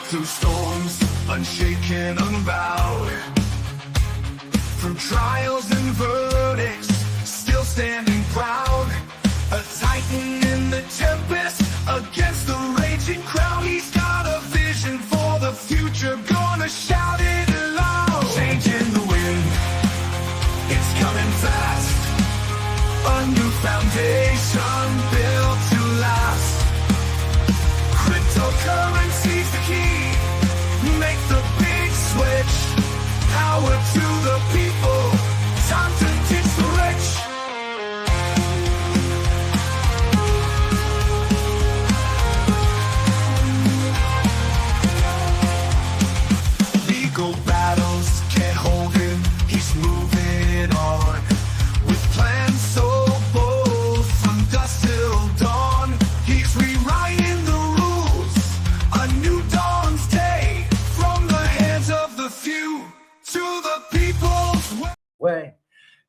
Through storms, unshaken, unbowed. Through trials and verdicts, still standing proud. A titan in the tempest, against the raging crowd. He's got a vision for the future, gonna shout it loud. Changing the wind, it's coming fast. A new foundation built to last. Cryptocurrency's the key. Make the big switch. Power to the people. Time to teach the rich. Legal battles can't hold him. He's moving on. With plans so bold, from dusk till dawn. He's rewriting the rules. A new dawn's day. From the hands of the few to the people's way.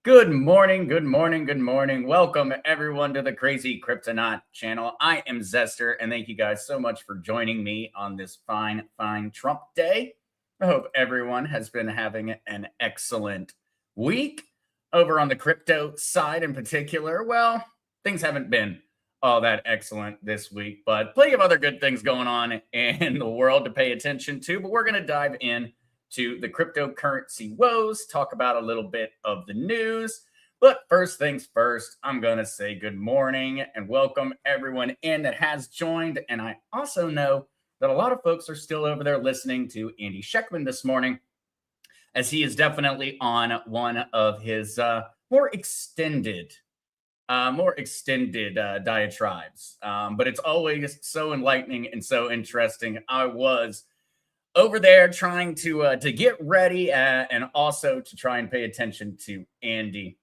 Good morning, good morning, good morning. Welcome everyone to the Crazy Cryptonaut channel. I am Zester, and thank you guys so much for joining me on this fine Trump day. I hope everyone has been having an excellent week. Over on the crypto side in particular, well, things haven't been all that excellent this week, but plenty of other good things going on in the world to pay attention to. But we're going to dive in to the cryptocurrency woes, talk about a little bit of the news. But first things first, I'm going to say good morning and welcome everyone in that has joined. And I also know that a lot of folks are still over there listening to Andy Schekman this morning, as he is definitely on one of his more extended diatribes. But it's always so enlightening and so interesting. I was over there trying to get ready and also to try and pay attention to Andy.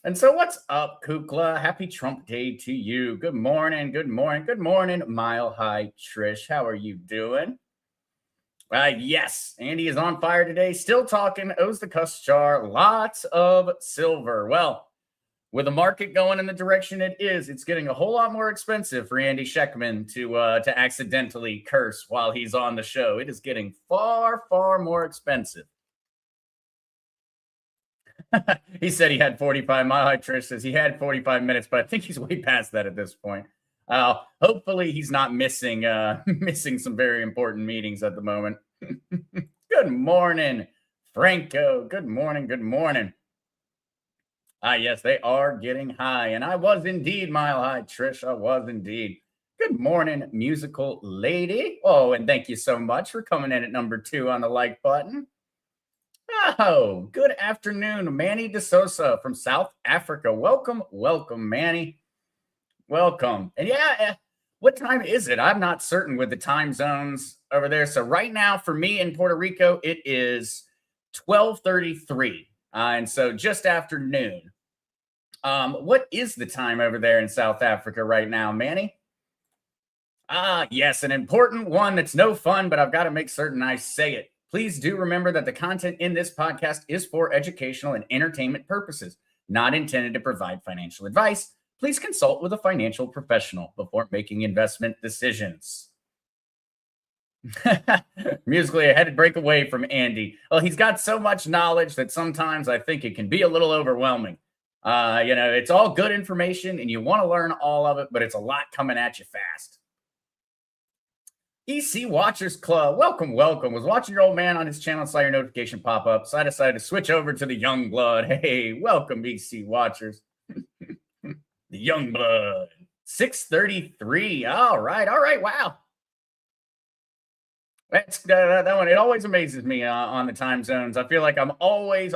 And so what's up, Kukla? Happy Trump Day to you. Good morning, good morning, good morning, Mile High Trish. How are you doing? Yes, Andy is on fire today. Still talking, owes the cuss jar, lots of silver. Well, with the market going in the direction it is, it's getting a whole lot more expensive for Andy Schekman to accidentally curse while he's on the show. It is getting far more expensive. He said he had 45. Mile High Trish says he had 45 minutes, but I think he's way past that at this point. Hopefully he's not missing some very important meetings at the moment. Good morning, Franco. Good morning. Good morning. Yes, they are getting high. And I was indeed, Mile High Trish. I was indeed. Good morning, musical lady. Oh, and thank you so much for coming in at number 2 on the like button. Oh, good afternoon, Manny DeSosa from South Africa. Welcome, Manny. Welcome. And yeah, what time is it? I'm not certain with the time zones over there. So right now for me in Puerto Rico, it is 12:33. And so just after noon. What is the time over there in South Africa right now, Manny? Yes, an important one that's no fun, but I've got to make certain I say it. Please do remember that the content in this podcast is for educational and entertainment purposes, not intended to provide financial advice. Please consult with a financial professional before making investment decisions. Musically, I had to break away from Andy. Well, he's got so much knowledge that sometimes I think it can be a little overwhelming. It's all good information and you want to learn all of it, but it's a lot coming at you fast. EC Watchers Club, welcome. Was watching your old man on his channel and saw your notification pop up, so I decided to switch over to the Young Blood. Hey, welcome, EC Watchers. The Young Blood. 6:33. All right. Wow. That's that one. It always amazes me on the time zones. I feel like I'm always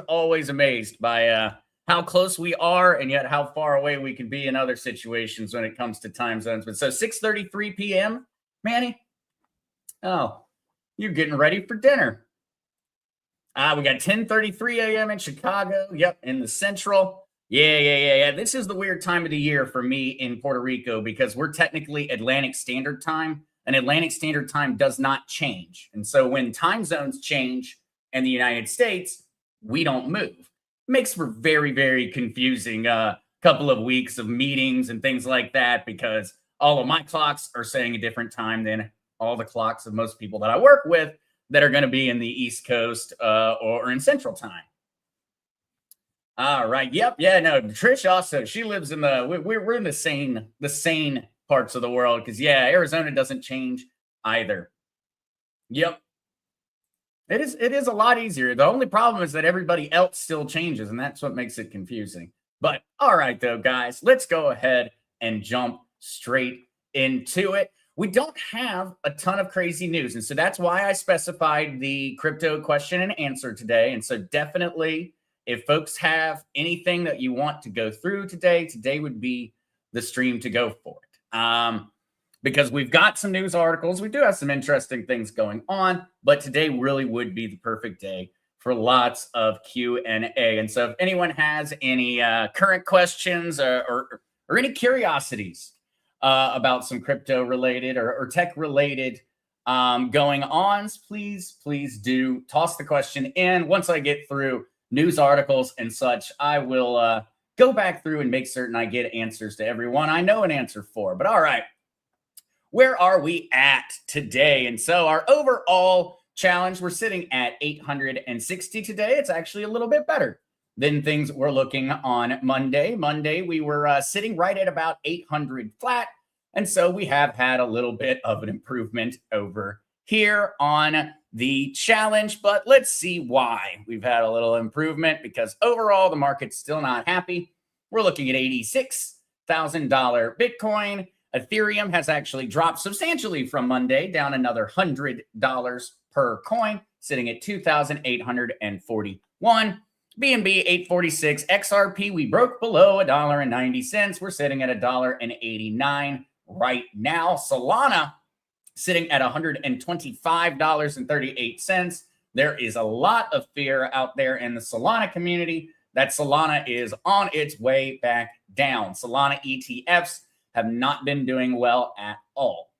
amazed by how close we are and yet how far away we can be in other situations when it comes to time zones. But so 6:33 p.m., Manny? Oh, you're getting ready for dinner. We got 10:33 a.m. in Chicago. Yep, in the Central. Yeah. This is the weird time of the year for me in Puerto Rico because we're technically Atlantic Standard Time, and Atlantic Standard Time does not change. And so when time zones change in the United States, we don't move. Makes for very, very confusing couple of weeks of meetings and things like that because all of my clocks are saying a different time than all the clocks of most people that I work with that are going to be in the East Coast or in Central Time. All right. Yep. Yeah. No. Trish also. She lives in we're in the sane parts of the world because Arizona doesn't change either. Yep. It is a lot easier. The only problem is that everybody else still changes, and that's what makes it confusing. But all right, though, guys, let's go ahead and jump straight into it. We don't have a ton of crazy news, and so that's why I specified the crypto question and answer today. And so definitely, if folks have anything that you want to go through today would be the stream to go for it. Because we've got some news articles. We do have some interesting things going on, but today really would be the perfect day for lots of Q&A. And so if anyone has any current questions or any curiosities about some crypto related or tech related going on, please do toss the question in. Once I get through news articles and such, I will go back through and make certain I get answers to everyone I know an answer for. But all right, where are we at today? And so our overall challenge, we're sitting at 860 today. It's actually a little bit better than things were looking on Monday. Monday, we were sitting right at about 800 flat. And so we have had a little bit of an improvement over here on the challenge, but let's see why we've had a little improvement, because overall the market's still not happy. We're looking at $86,000 Bitcoin. Ethereum has actually dropped substantially from Monday, down another $100 per coin, sitting at 2,841. BNB 846. XRP, we broke below $1.90. We're sitting at $1.89 right now. Solana sitting at $125.38. There is a lot of fear out there in the Solana community that Solana is on its way back down. Solana ETFs have not been doing well at all.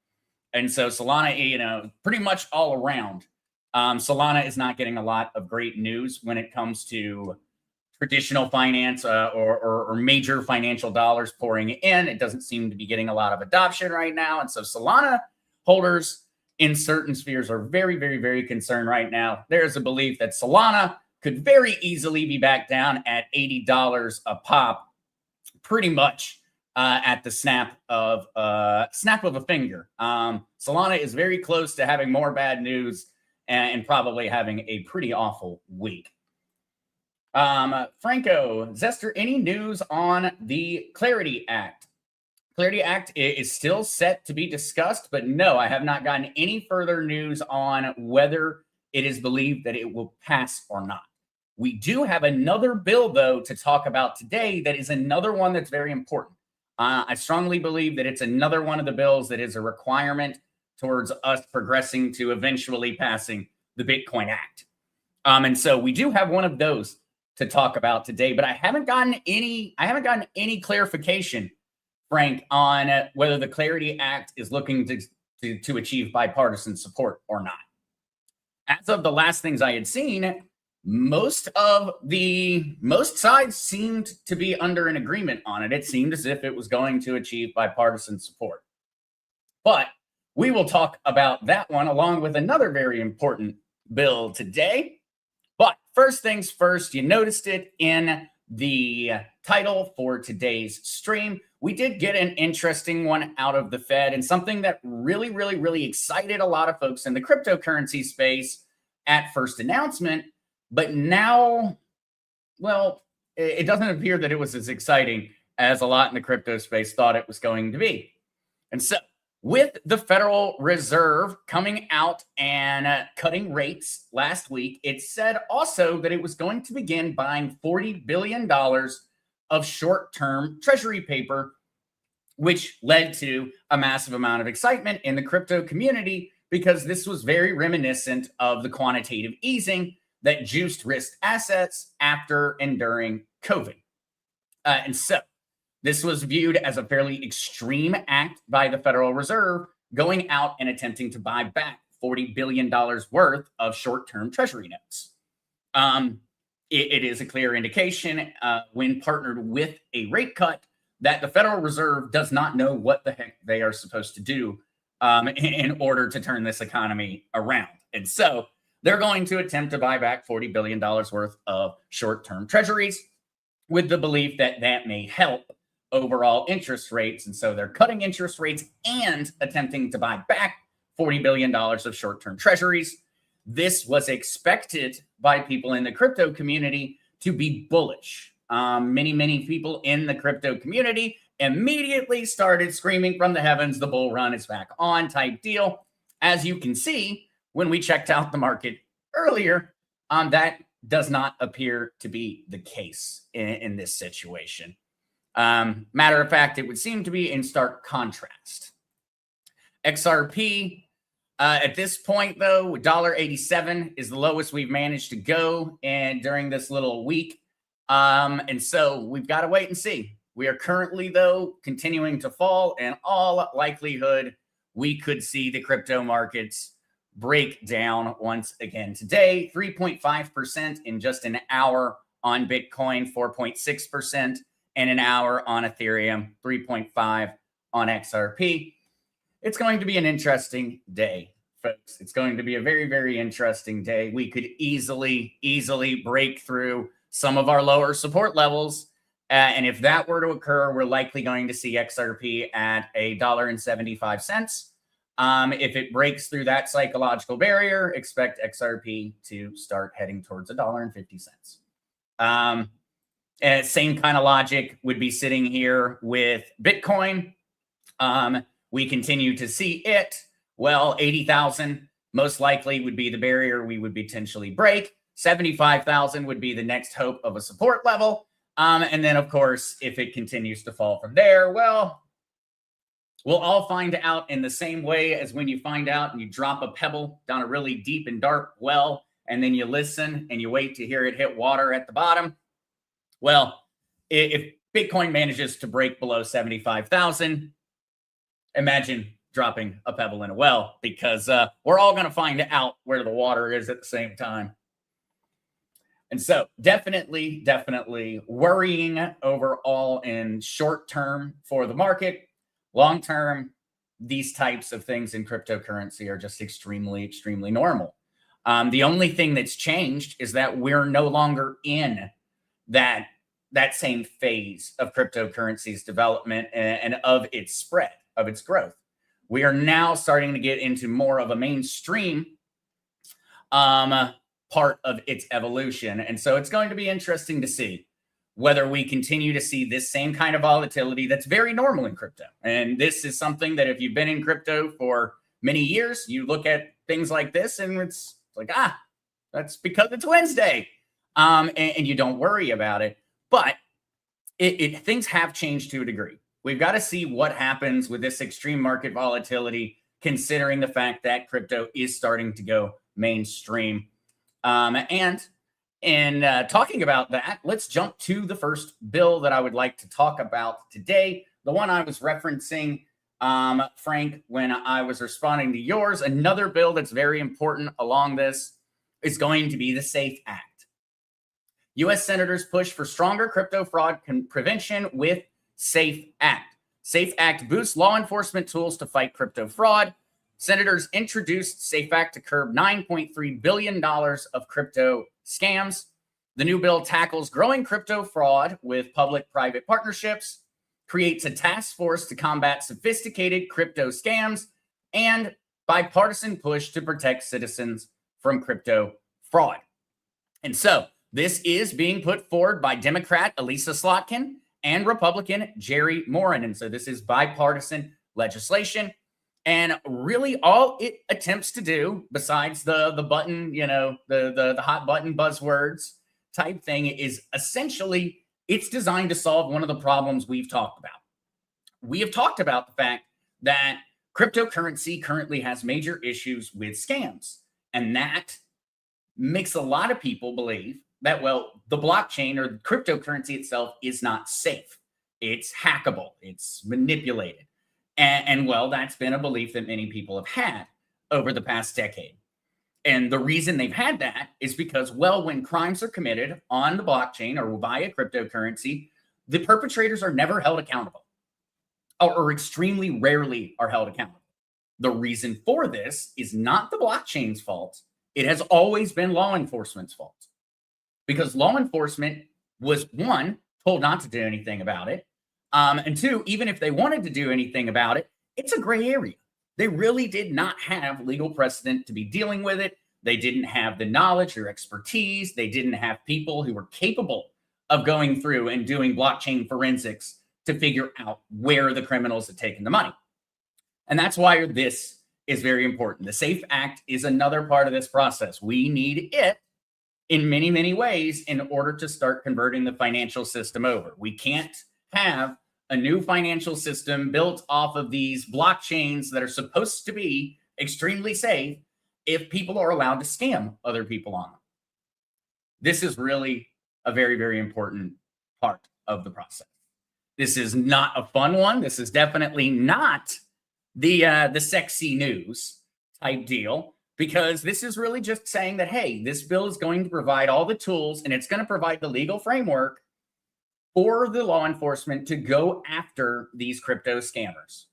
And so Solana, pretty much all around, Solana is not getting a lot of great news when it comes to traditional finance or major financial dollars pouring in. It doesn't seem to be getting a lot of adoption right now. And so Solana holders in certain spheres are very, very, very concerned right now. There's a belief that Solana could very easily be back down at $80 a pop, pretty much at the snap of a finger. Solana is very close to having more bad news and probably having a pretty awful week. Franco, Zester, any news on the Clarity Act? Clarity Act is still set to be discussed, but no, I have not gotten any further news on whether it is believed that it will pass or not. We do have another bill, though, to talk about today that is another one that's very important. I strongly believe that it's another one of the bills that is a requirement towards us progressing to eventually passing the Bitcoin Act. And so we do have one of those to talk about today, but I haven't gotten any clarification, Frank, on whether the Clarity Act is looking to achieve bipartisan support or not. As of the last things I had seen, most sides seemed to be under an agreement on it. It seemed as if it was going to achieve bipartisan support. But we will talk about that one along with another very important bill today. But first things first, you noticed it in the title for today's stream. We did get an interesting one out of the Fed, and something that really, really, really excited a lot of folks in the cryptocurrency space at first announcement. But now, well, it doesn't appear that it was as exciting as a lot in the crypto space thought it was going to be. And so with the Federal Reserve coming out and cutting rates last week, it said also that it was going to begin buying $40 billion of short-term treasury paper, which led to a massive amount of excitement in the crypto community because this was very reminiscent of the quantitative easing that juiced risk assets after and during COVID. And so this was viewed as a fairly extreme act by the Federal Reserve, going out and attempting to buy back $40 billion worth of short-term treasury notes. It is a clear indication when partnered with a rate cut that the Federal Reserve does not know what the heck they are supposed to do in order to turn this economy around. And so they're going to attempt to buy back $40 billion worth of short-term treasuries with the belief that that may help overall interest rates. And so they're cutting interest rates and attempting to buy back $40 billion of short-term treasuries. This was expected by people in the crypto community to be bullish. Many people in the crypto community immediately started screaming from the heavens, the bull run is back on type deal. As you can see, when we checked out the market earlier, that does not appear to be the case in this situation. Matter of fact, it would seem to be in stark contrast. XRP, at this point, though, $1.87 is the lowest we've managed to go and during this little week. And so we've got to wait and see. We are currently, though, continuing to fall, and all likelihood, we could see the crypto markets break down once again today. 3.5% in just an hour on Bitcoin, 4.6% in an hour on Ethereum, 3.5% on XRP. It's going to be an interesting day, folks. It's going to be a very interesting day. We could easily break through some of our lower support levels. And if that were to occur, we're likely going to see XRP at $1.75. If it breaks through that psychological barrier, expect XRP to start heading towards $1.50. And same kind of logic would be sitting here with Bitcoin. We continue to see it. Well, 80,000 most likely would be the barrier we would potentially break. 75,000 would be the next hope of a support level. And then, of course, if it continues to fall from there, well, we'll all find out in the same way as when you find out and you drop a pebble down a really deep and dark well, and then you listen and you wait to hear it hit water at the bottom. Well, if Bitcoin manages to break below 75,000, imagine dropping a pebble in a well, because we're all going to find out where the water is at the same time. And so definitely worrying overall in short term for the market. Long term, these types of things in cryptocurrency are just extremely normal. The only thing that's changed is that we're no longer in that same phase of cryptocurrency's development and of its spread, of its growth. We are now starting to get into more of a mainstream part of its evolution. And so it's going to be interesting to see whether we continue to see this same kind of volatility that's very normal in crypto. And this is something that if you've been in crypto for many years, you look at things like this and it's like, that's because it's Wednesday. And you don't worry about it. But things have changed to a degree. We've got to see what happens with this extreme market volatility, considering the fact that crypto is starting to go mainstream. And in talking about that, let's jump to the first bill that I would like to talk about today. The one I was referencing, Frank, when I was responding to yours. Another bill that's very important along this is going to be the SAFE Act. U.S. senators push for stronger crypto fraud prevention with SAFE Act. SAFE Act boosts law enforcement tools to fight crypto fraud. Senators introduced SAFE Act to curb $9.3 billion of crypto scams. The new bill tackles growing crypto fraud with public-private partnerships, creates a task force to combat sophisticated crypto scams, and bipartisan push to protect citizens from crypto fraud. And so this is being put forward by Democrat Elisa Slotkin and Republican Jerry Moran. And so this is bipartisan legislation. And really all it attempts to do, besides the button, the hot button buzzwords type thing, is essentially it's designed to solve one of the problems we've talked about. We have talked about the fact that cryptocurrency currently has major issues with scams. And that makes a lot of people believe that, well, the blockchain or the cryptocurrency itself is not safe. It's hackable. It's manipulated. And well, that's been a belief that many people have had over the past decade. And the reason they've had that is because, well, when crimes are committed on the blockchain or via cryptocurrency, the perpetrators are never held accountable, or extremely rarely are held accountable. The reason for this is not the blockchain's fault. It has always been law enforcement's fault, because law enforcement was, one, told not to do anything about it. And two, even if they wanted to do anything about it, it's a gray area. They really did not have legal precedent to be dealing with it. They didn't have the knowledge or expertise. They didn't have people who were capable of going through and doing blockchain forensics to figure out where the criminals had taken the money. And that's why this is very important. The SAFE Act is another part of this process. We need it in many, many ways in order to start converting the financial system over. We can't have a new financial system built off of these blockchains that are supposed to be extremely safe if people are allowed to scam other people on them. This is really a very, very important part of the process. This is not a fun one. This is definitely not the sexy news type deal, because this is really just saying that, hey, this bill is going to provide all the tools and it's going to provide the legal framework for the law enforcement to go after these crypto scammers.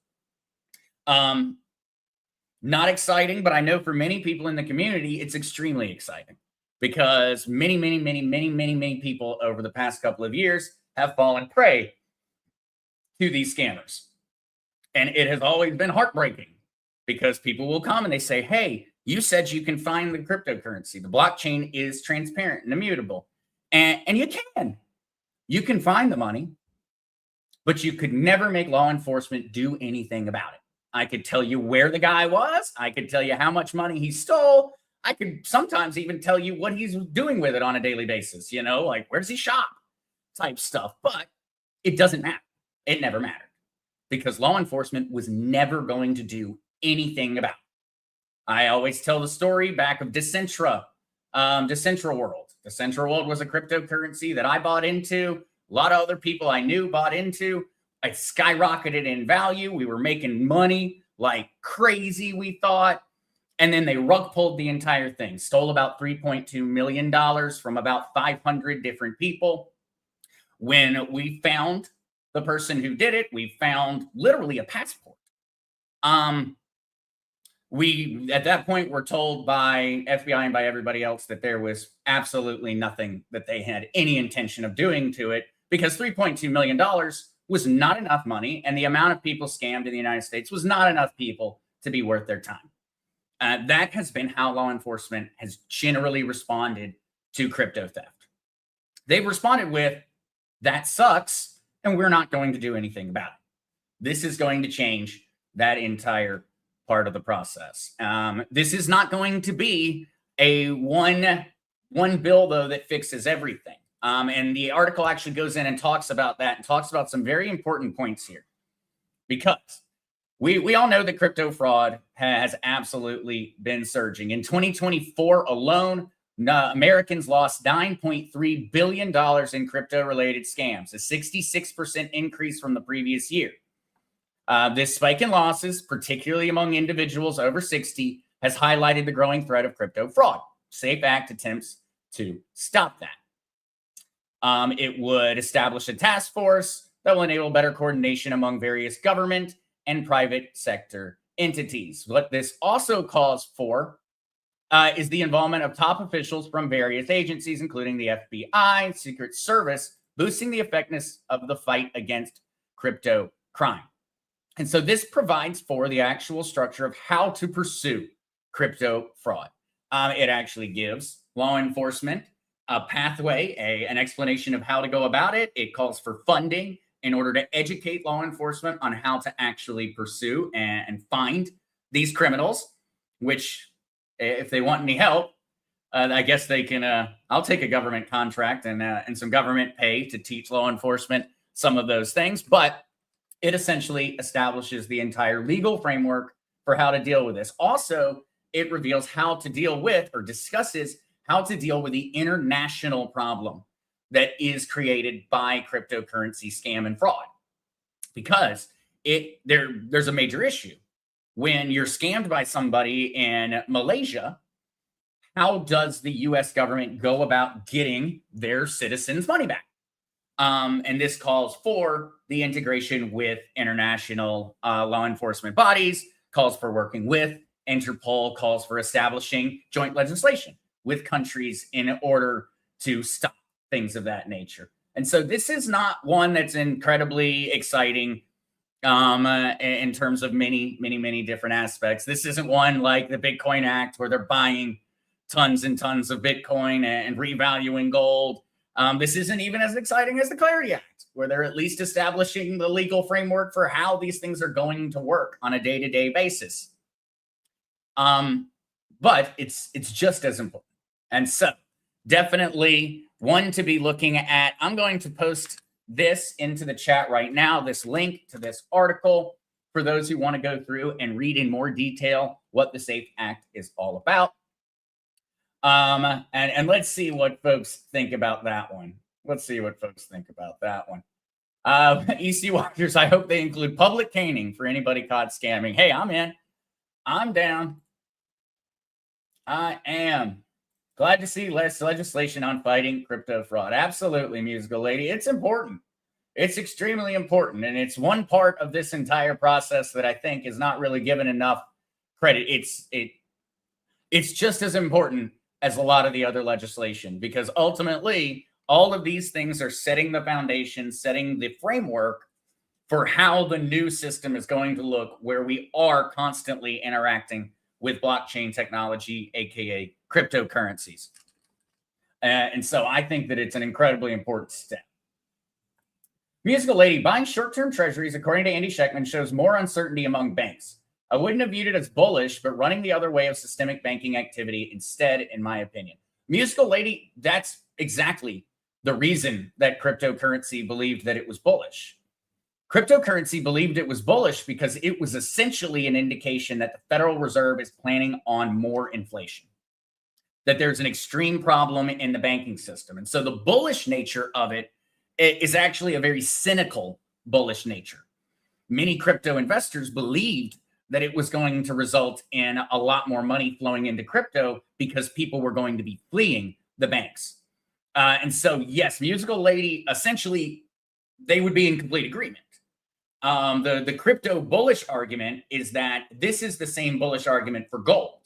Not exciting, but I know for many people in the community, it's extremely exciting, because many people over the past couple of years have fallen prey to these scammers. And it has always been heartbreaking, because people will come and they say, hey, you said you can find the cryptocurrency. The blockchain is transparent and immutable. And you can. You can find the money, but you could never make law enforcement do anything about it. I could tell you where the guy was. I could tell you how much money he stole. I could sometimes even tell you what he's doing with it on a daily basis, like where does he shop type stuff. But it doesn't matter. It never mattered, because law enforcement was never going to do anything about it. I always tell the story back of Decentra World. Decentra World was a cryptocurrency that I bought into. A lot of other people I knew bought into. I skyrocketed in value. We were making money like crazy, we thought. And then they rug pulled the entire thing, stole about $3.2 million from about 500 different people. When we found the person who did it, we found literally a passport. We, at that point, were told by FBI and by everybody else that there was absolutely nothing that they had any intention of doing to it, because $3.2 million was not enough money, and the amount of people scammed in the United States was not enough people to be worth their time. That has been how law enforcement has generally responded to crypto theft. They've responded with, that sucks, and we're not going to do anything about it. This is going to change that entire part of the process. This is not going to be a one bill, though, that fixes everything. And the article actually goes in and talks about that, and talks about some very important points here, because we all know that crypto fraud has absolutely been surging. In 2024 alone, Americans lost $9.3 billion in crypto-related scams, a 66% increase from the previous year. This spike in losses, particularly among individuals over 60, has highlighted the growing threat of crypto fraud. SAFE Act attempts to stop that. It would establish a task force that will enable better coordination among various government and private sector entities. What this also calls for is the involvement of top officials from various agencies, including the FBI, Secret Service, boosting the effectiveness of the fight against crypto crime. And so this provides for the actual structure of how to pursue crypto fraud. It actually gives law enforcement a pathway, an explanation of how to go about it. It calls for funding in order to educate law enforcement on how to actually pursue and find these criminals, which, if they want any help, I guess they can, I'll take a government contract and some government pay to teach law enforcement some of those things. But it essentially establishes the entire legal framework for how to deal with this. Also, it reveals how to deal with, or discusses how to deal with the international problem that is created by cryptocurrency scam and fraud. Because there's a major issue. When you're scammed by somebody in Malaysia, how does the US government go about getting their citizens' money back? And this calls for the integration with international law enforcement bodies calls for working with. Interpol calls for establishing joint legislation with countries in order to stop things of that nature. And so this is not one that's incredibly exciting in terms of many different aspects. This isn't one like the Bitcoin Act where they're buying tons and tons of Bitcoin and revaluing gold. This isn't even as exciting as the Clarity Act, where they're at least establishing the legal framework for how these things are going to work on a day-to-day basis. But it's just as important. And so definitely one to be looking at. I'm going to post this into the chat right now, this link to this article for those who want to go through and read in more detail what the SAFE Act is all about. And let's see what folks think about that one. Let's see what folks think about that one. EC Walkers, I hope they include public caning for anybody caught scamming. Hey, I'm in. I'm down. I am. Glad to see less legislation on fighting crypto fraud. Absolutely, Musical Lady. It's important. It's extremely important. And it's one part of this entire process that I think is not really given enough credit. It's just as important as a lot of the other legislation, because ultimately all of these things are setting the foundation, setting the framework for how the new system is going to look, where we are constantly interacting with blockchain technology, aka cryptocurrencies. And so I think that it's an incredibly important step. Musical Lady, buying short-term treasuries, according to Andy Schechtman, shows more uncertainty among banks. I wouldn't have viewed it as bullish, but running the other way of systemic banking activity instead, in my opinion. Musical Lady, that's exactly the reason that cryptocurrency believed that it was bullish. Cryptocurrency believed it was bullish because it was essentially an indication that the Federal Reserve is planning on more inflation, that there's an extreme problem in the banking system. And so the bullish nature of it is actually a very cynical bullish nature. Many crypto investors believed that it was going to result in a lot more money flowing into crypto because people were going to be fleeing the banks. And so, yes, Musical Lady, essentially, they would be in complete agreement. The crypto bullish argument is that this is the same bullish argument for gold,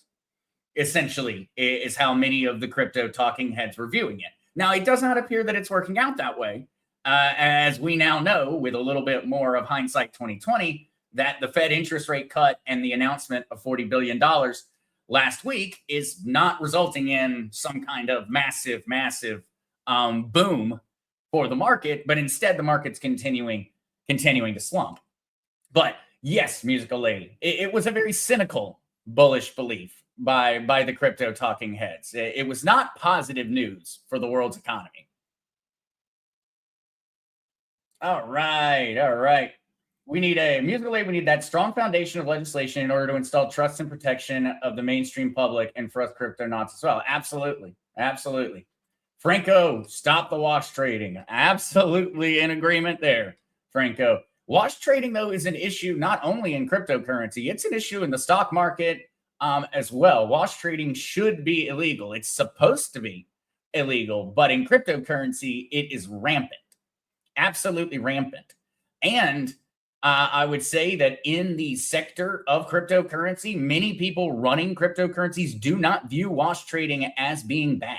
essentially, is how many of the crypto talking heads were viewing it. Now, it does not appear that it's working out that way, as we now know, with a little bit more of hindsight 2020, that the Fed interest rate cut and the announcement of $40 billion last week is not resulting in some kind of massive boom for the market, but instead the market's continuing to slump. But yes, Musical Lady, it was a very cynical bullish belief by the crypto talking heads. It was not positive news for the world's economy. All right. We need a Musical Lady. We need that strong foundation of legislation in order to install trust and protection of the mainstream public and for us cryptonauts as well. Absolutely. Franco, stop the wash trading. Absolutely in agreement there, Franco. Wash trading, though, is an issue not only in cryptocurrency, it's an issue in the stock market as well. Wash trading should be illegal. It's supposed to be illegal, but in cryptocurrency, it is rampant, absolutely rampant. And I would say that in the sector of cryptocurrency, many people running cryptocurrencies do not view wash trading as being bad.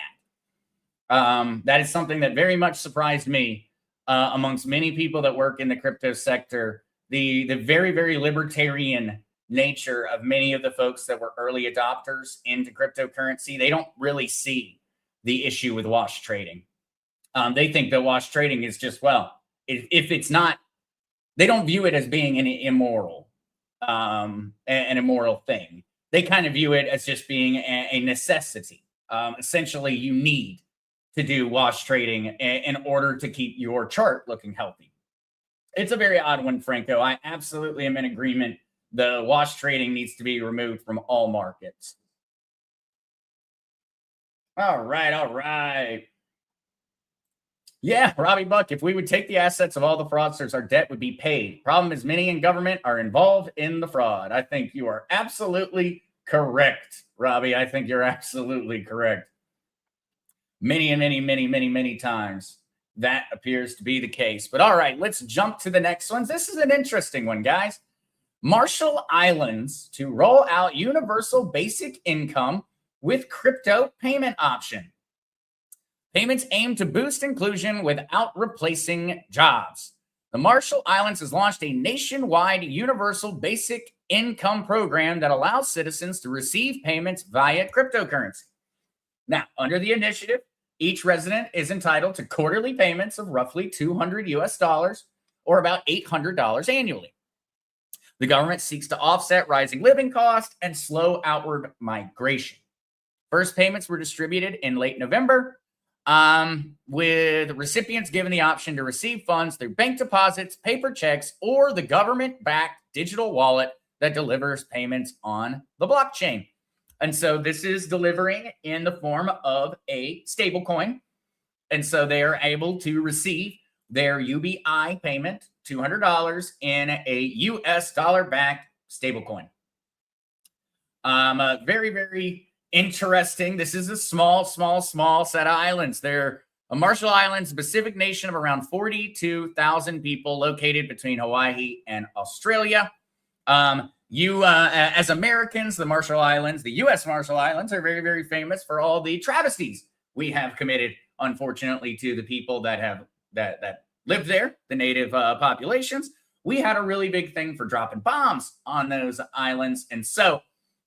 That is something that very much surprised me. Amongst many people that work in the crypto sector, the very libertarian nature of many of the folks that were early adopters into cryptocurrency, they don't really see the issue with wash trading. They think that wash trading is just, well, if it's not, they don't view it as being an immoral thing. They kind of view it as just being a necessity. Essentially, you need to do wash trading in order to keep your chart looking healthy. It's a very odd one, Franco. I absolutely am in agreement. The wash trading needs to be removed from all markets. All right. Yeah, Robbie Buck, if we would take the assets of all the fraudsters, our debt would be paid. Problem is many in government are involved in the fraud. I think you are absolutely correct, Robbie. I think you're absolutely correct. Many times that appears to be the case. But all right, let's jump to the next ones. This is an interesting one, guys. Marshall Islands to roll out universal basic income with crypto payment option. Payments aim to boost inclusion without replacing jobs. The Marshall Islands has launched a nationwide universal basic income program that allows citizens to receive payments via cryptocurrency. Now, under the initiative, each resident is entitled to quarterly payments of roughly $200 or about $800 annually. The government seeks to offset rising living costs and slow outward migration. First payments were distributed in late November, with recipients given the option to receive funds through bank deposits, paper checks, or the government-backed digital wallet that delivers payments on the blockchain. And so this is delivering in the form of a stablecoin. And so they are able to receive their UBI payment, $200, in a US dollar-backed stablecoin. Very, very interesting. This is a small set of islands. They're a Marshall Islands, a Pacific nation of around 42,000 people located between Hawaii and Australia. As Americans, the Marshall Islands, the U.S. Marshall Islands are very, very famous for all the travesties we have committed, unfortunately, to the people that have that live there, the native populations. We had a really big thing for dropping bombs on those islands. And so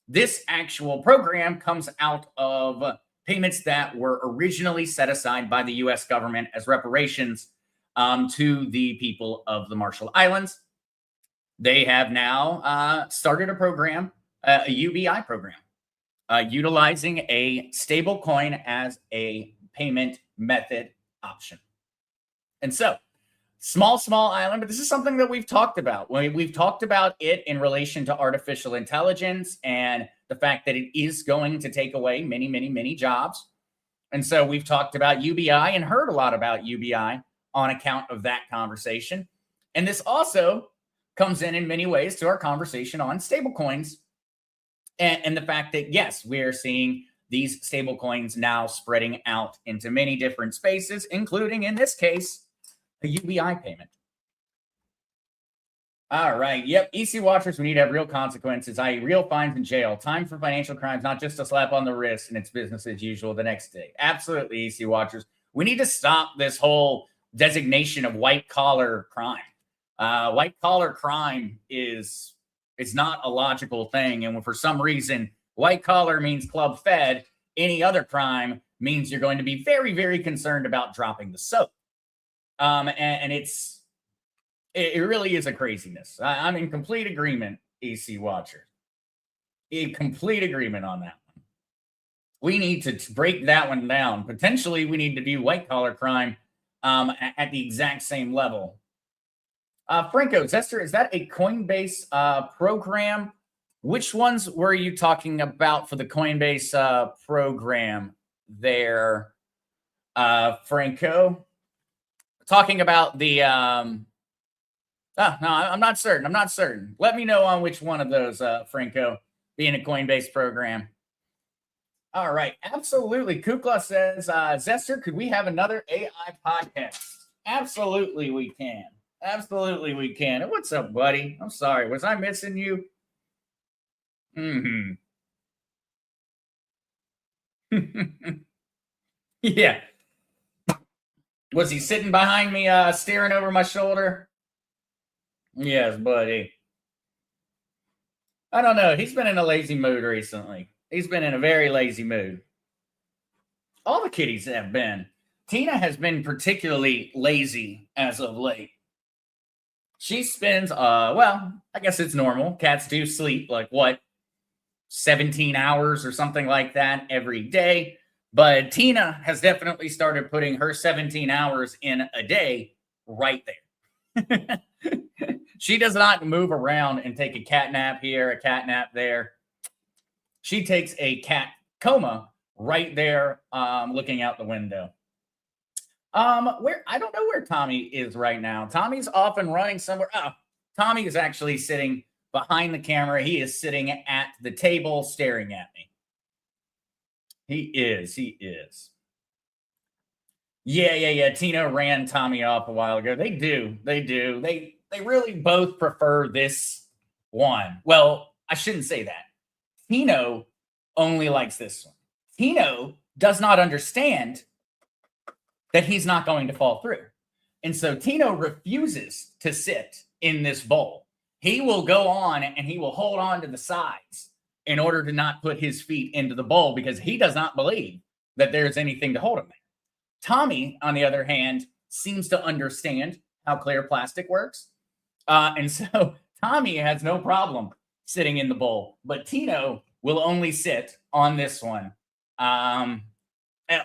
this actual program comes out of payments that were originally set aside by the U.S. government as reparations to the people of the Marshall Islands. They have now started a program, a UBI program, utilizing a stable coin as a payment method option. And so, small island, but this is something that we've talked about. We've talked about it in relation to artificial intelligence and the fact that it is going to take away many jobs. And so we've talked about UBI and heard a lot about UBI on account of that conversation. And this also comes in many ways to our conversation on stablecoins and the fact that, yes, we're seeing these stablecoins now spreading out into many different spaces, including, in this case, a UBI payment. All right. Yep. EC watchers, we need to have real consequences, i.e. real fines and jail. Time for financial crimes, not just a slap on the wrist and it's business as usual the next day. Absolutely, EC watchers. We need to stop this whole designation of white collar crime. White collar crime is not a logical thing. And for some reason, white collar means club fed. Any other crime means you're going to be very, very concerned about dropping the soap. And it really is a craziness. I'm in complete agreement, EC watcher. In complete agreement on that one. We need to break that one down. Potentially, we need to do white collar crime at the exact same level. Franco, Zester, is that a Coinbase program? Which ones were you talking about for the Coinbase program there, Franco? Talking about the no, I'm not certain. Let me know on which one of those, Franco, being a Coinbase program. All right, absolutely. Kukla says, Zester, could we have another AI podcast? Absolutely, we can. Absolutely, we can. And what's up, buddy? I'm sorry. Was I missing you? Yeah. Was he sitting behind me, staring over my shoulder? Yes, buddy. I don't know. He's been in a lazy mood recently. He's been in a very lazy mood. All the kitties have been. Tina has been particularly lazy as of late. She spends, well, I guess it's normal. Cats do sleep, 17 hours or something like that every day. But Tina has definitely started putting her 17 hours in a day right there. She does not move around and take a cat nap here, a cat nap there. She takes a cat coma right there, looking out the window. Where I don't know where Tommy is right now. Tommy's off and running somewhere. Oh, Tommy is actually sitting behind the camera. He is sitting at the table staring at me. He is. Yeah. Tina ran Tommy off a while ago. They do. They really both prefer this one. Well, I shouldn't say that. Tino only likes this one. Tino does not understand that he's not going to fall through. And so Tino refuses to sit in this bowl. He will go on and he will hold on to the sides in order to not put his feet into the bowl because he does not believe that there's anything to hold him there. Tommy, on the other hand, seems to understand how clear plastic works. And so Tommy has no problem sitting in the bowl, but Tino will only sit on this one.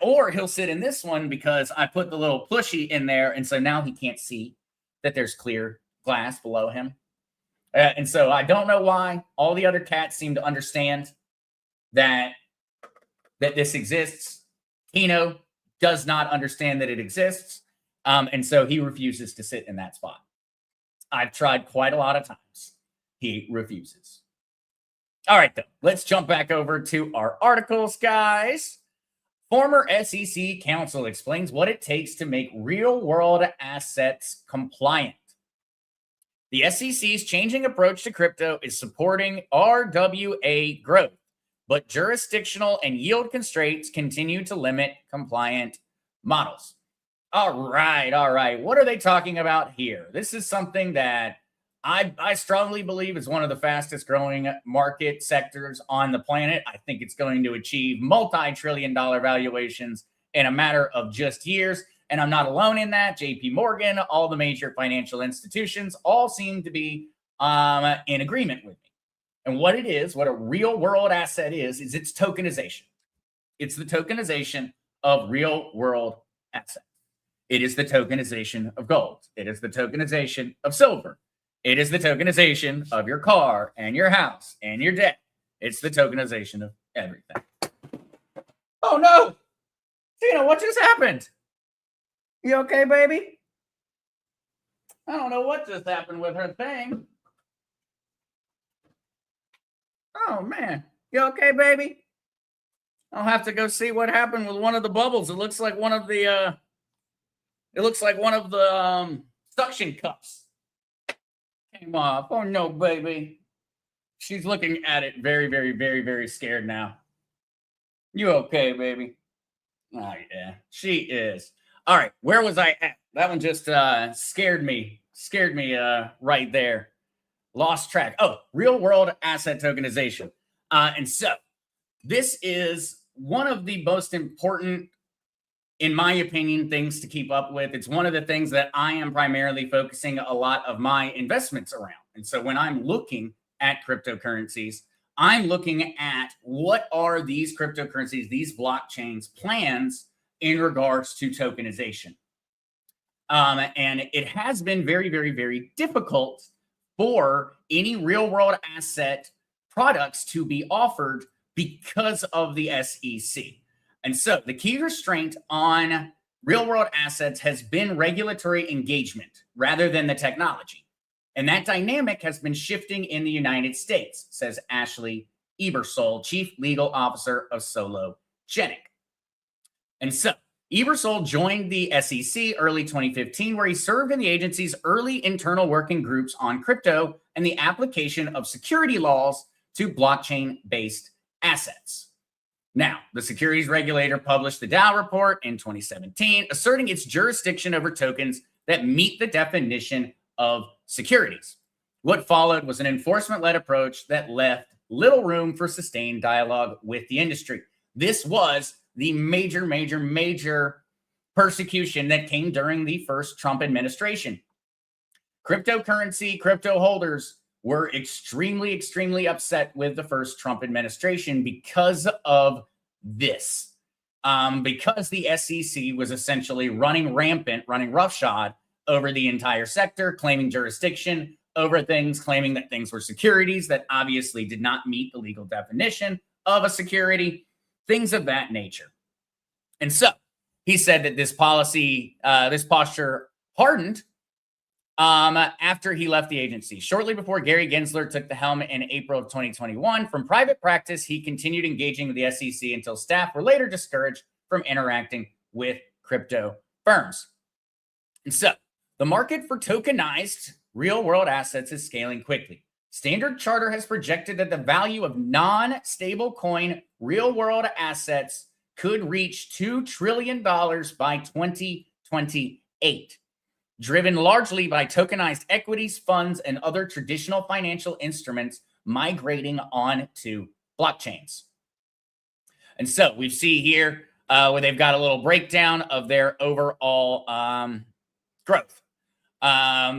Or he'll sit in this one because I put the little plushie in there. And so now he can't see that there's clear glass below him. And so I don't know why all the other cats seem to understand that this exists. Tino does not understand that it exists. And so he refuses to sit in that spot. I've tried quite a lot of times. He refuses. All right, though. Let's jump back over to our articles, guys. Former SEC counsel explains what it takes to make real-world assets compliant. The SEC's changing approach to crypto is supporting RWA growth, but jurisdictional and yield constraints continue to limit compliant models. All right. What are they talking about here? This is something that I strongly believe is one of the fastest growing market sectors on the planet. I think it's going to achieve multi-trillion-dollar valuations in a matter of just years. And I'm not alone in that. JP Morgan, all the major financial institutions all seem to be in agreement with me. And what it is, what a real world asset is its tokenization. It's the tokenization of real world assets. It is the tokenization of gold. It is the tokenization of silver. It is the tokenization of your car and your house and your debt. It's the tokenization of everything. Oh no! Tina, what just happened? You okay, baby? I don't know what just happened with her thing. Oh man, you okay, baby? I'll have to go see what happened with one of the bubbles. It looks like one of the suction cups came off. Oh no, baby. She's looking at it very, very, very, very scared now. You okay, baby? Oh yeah, she is. All right, where was I at? That one just scared me right there. Lost track. Oh, real world asset tokenization. And so this is one of the most important, in my opinion, things to keep up with. It's one of the things that I am primarily focusing a lot of my investments around. And so when I'm looking at cryptocurrencies, I'm looking at what are these cryptocurrencies, these blockchains plans in regards to tokenization. And it has been very, very, very difficult for any real world asset products to be offered because of the SEC. And so the key restraint on real world assets has been regulatory engagement rather than the technology. And that dynamic has been shifting in the United States, says Ashley Ebersole, Chief Legal Officer of SoloGenic. And so Ebersole joined the SEC early 2015, where he served in the agency's early internal working groups on crypto and the application of security laws to blockchain-based assets. Now, the securities regulator published the Dow report in 2017, asserting its jurisdiction over tokens that meet the definition of securities. What followed was an enforcement-led approach that left little room for sustained dialogue with the industry. This was the major persecution that came during the first Trump administration. Cryptocurrency, crypto holders were extremely upset with the first Trump administration because of this. Because the SEC was essentially running rampant, running roughshod over the entire sector, claiming jurisdiction over things, claiming that things were securities that obviously did not meet the legal definition of a security, things of that nature. And so he said that this posture hardened after he left the agency. Shortly before Gary Gensler took the helm in April of 2021, from private practice, he continued engaging with the SEC until staff were later discouraged from interacting with crypto firms. And so the market for tokenized real-world assets is scaling quickly. Standard Chartered has projected that the value of non-stablecoin real-world assets could reach $2 trillion by 2028, driven largely by tokenized equities, funds, and other traditional financial instruments migrating onto blockchains. And so we see here where they've got a little breakdown of their overall growth.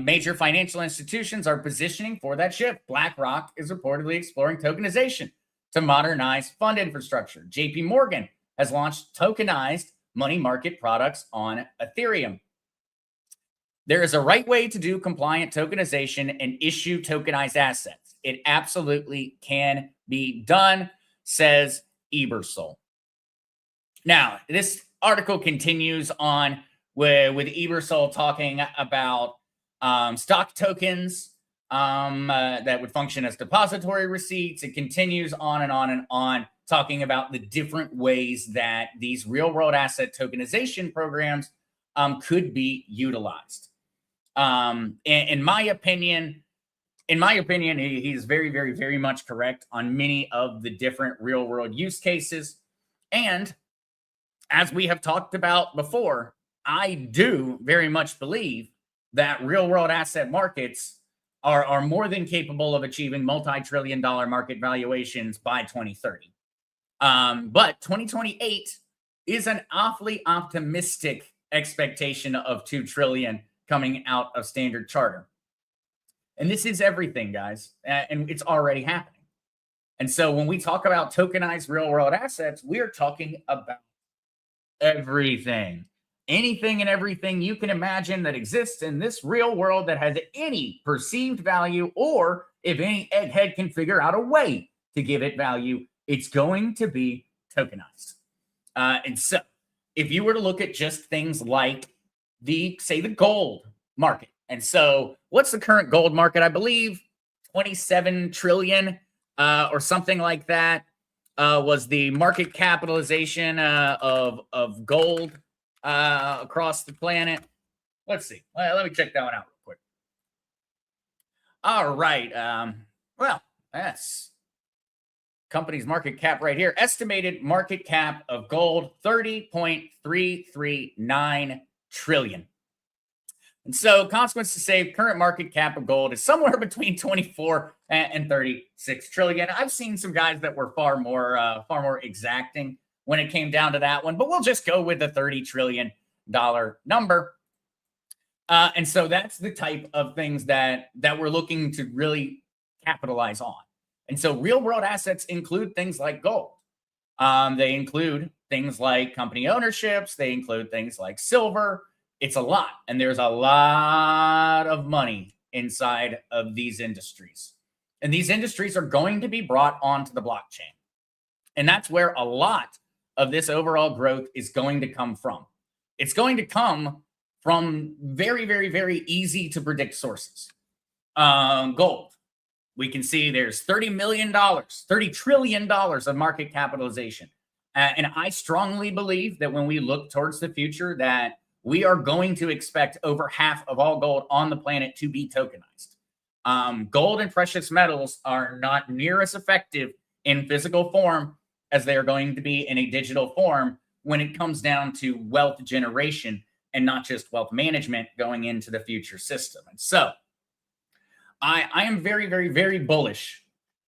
Major financial institutions are positioning for that shift. BlackRock is reportedly exploring tokenization to modernize fund infrastructure. JP Morgan has launched tokenized money market products on Ethereum. There is a right way to do compliant tokenization and issue tokenized assets. It absolutely can be done, says Ebersol. Now, this article continues on with Ebersol talking about stock tokens that would function as depository receipts. It continues on and on and on, talking about the different ways that these real-world asset tokenization programs could be utilized. In my opinion, he's very, very, very much correct on many of the different real-world use cases. And as we have talked about before, I do very much believe that real-world asset markets are more than capable of achieving multi-trillion-dollar market valuations by 2030. But 2028 is an awfully optimistic expectation of $2 trillion coming out of Standard Chartered. And this is everything, guys, and it's already happening. And so when we talk about tokenized real-world assets, we are talking about everything. Anything and everything you can imagine that exists in this real world that has any perceived value, or if any egghead can figure out a way to give it value, it's going to be tokenized. And so if you were to look at just things like the gold market. And so what's the current gold market? I believe 27 trillion or something like that was the market capitalization of gold across the planet. Let's see. Let me check that one out real quick. All right. Well, that's company's market cap right here. Estimated market cap of gold, 30.339 trillion. And so, consequence to say, current market cap of gold is somewhere between 24 and 36 trillion. I've seen some guys that were far more exacting when it came down to that one, but we'll just go with the $30 trillion number. And so that's the type of things that we're looking to really capitalize on. And so real world assets include things like gold. They include things like company ownerships. They include things like silver. It's a lot. And there's a lot of money inside of these industries. And these industries are going to be brought onto the blockchain. And that's where a lot of this overall growth is going to come from. It's going to come from very, very, very easy to predict sources. Gold. We can see there's $30 trillion of market capitalization. And I strongly believe that when we look towards the future, that we are going to expect over half of all gold on the planet to be tokenized. Gold and precious metals are not near as effective in physical form as they are going to be in a digital form when it comes down to wealth generation and not just wealth management going into the future system. And so I am very, very, very bullish